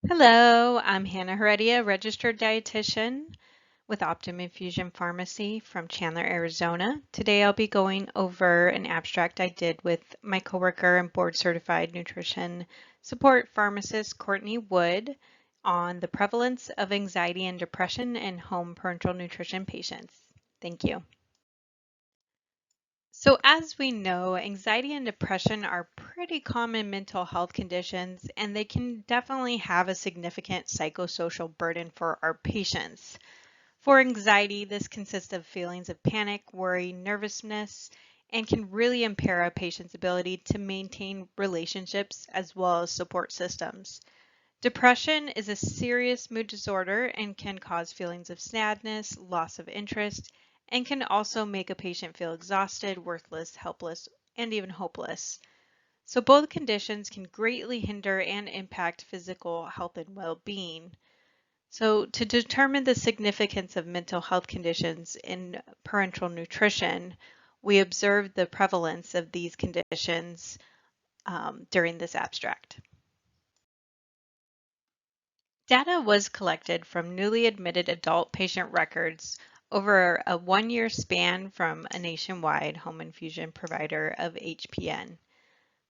Hello, I'm Hannah Heredia, registered dietitian with Optum Infusion Pharmacy from Chandler, Arizona. Today I'll be going over an abstract I did with my coworker and board certified nutrition support pharmacist Courtney Wood on the prevalence of anxiety and depression in home parenteral nutrition patients. Thank you. So as we know, anxiety and depression are pretty common mental health conditions, and they can definitely have a significant psychosocial burden for our patients. For anxiety, this consists of feelings of panic, worry, nervousness, and can really impair a patient's ability to maintain relationships as well as support systems. Depression is a serious mood disorder and can cause feelings of sadness, loss of interest, and can also make a patient feel exhausted, worthless, helpless, and even hopeless. So both conditions can greatly hinder and impact physical health and well-being. So to determine the significance of mental health conditions in parenteral nutrition, we observed the prevalence of these conditions during this abstract. Data was collected from newly admitted adult patient records over a one-year span from a nationwide home infusion provider of HPN.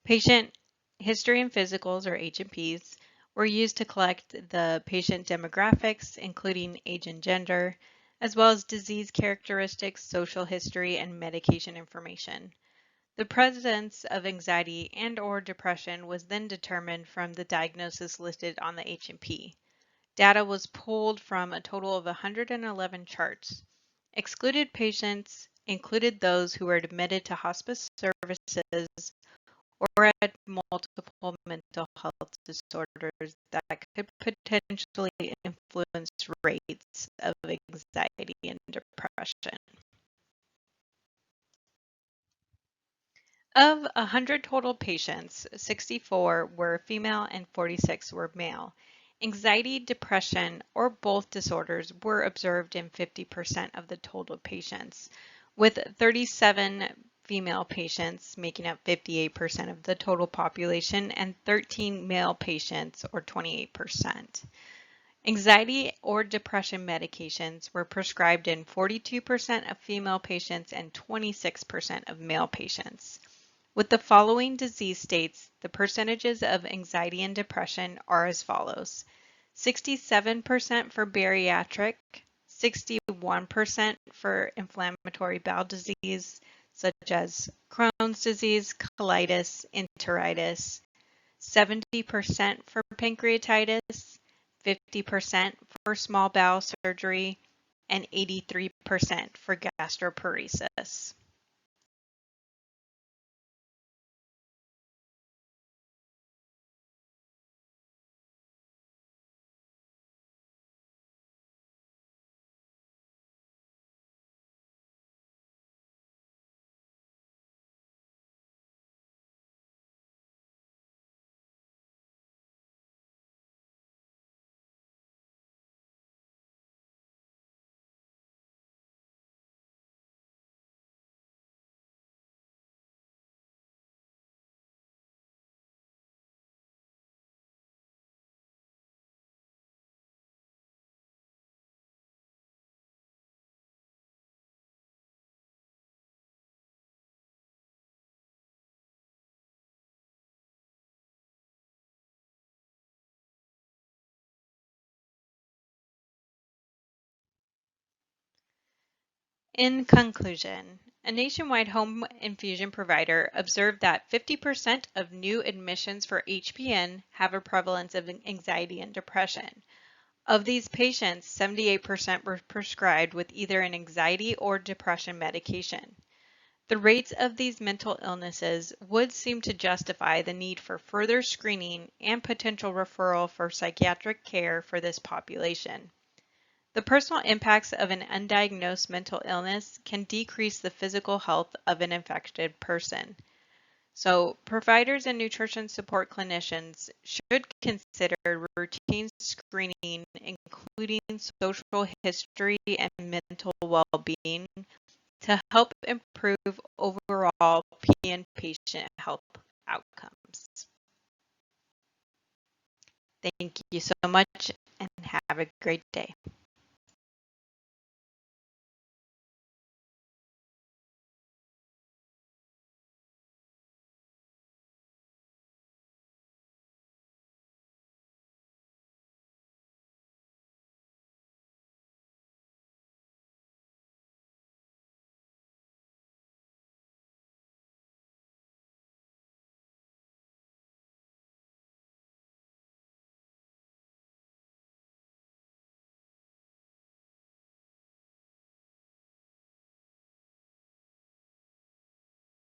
Patient history and physicals, or H&Ps, were used to collect the patient demographics, including age and gender, as well as disease characteristics, social history, and medication information. The presence of anxiety and/or depression was then determined from the diagnosis listed on the H&P. Data was pulled from a total of 111 charts. Excluded patients included those who were admitted to hospice services or had multiple mental health disorders that could potentially influence rates of anxiety and depression. Of 100 total patients, 64 were female and 46 were male. Anxiety, depression, or both disorders were observed in 50% of the total patients, with 37 female patients making up 58% of the total population and 13 male patients, or 28%. Anxiety or depression medications were prescribed in 42% of female patients and 26% of male patients. With the following disease states, the percentages of anxiety and depression are as follows: 67% for bariatric, 61% for inflammatory bowel disease, such as Crohn's disease, colitis, enteritis, 70% for pancreatitis, 50% for small bowel surgery, and 83% for gastroparesis. In conclusion, a nationwide home infusion provider observed that 50% of new admissions for HPN have a prevalence of anxiety and depression. Of these patients, 78% were prescribed with either an anxiety or depression medication. The rates of these mental illnesses would seem to justify the need for further screening and potential referral for psychiatric care for this population. The personal impacts of an undiagnosed mental illness can decrease the physical health of an infected person. So, providers and nutrition support clinicians should consider routine screening, including social history and mental well-being, to help improve overall PN patient health outcomes. Thank you so much and have a great day.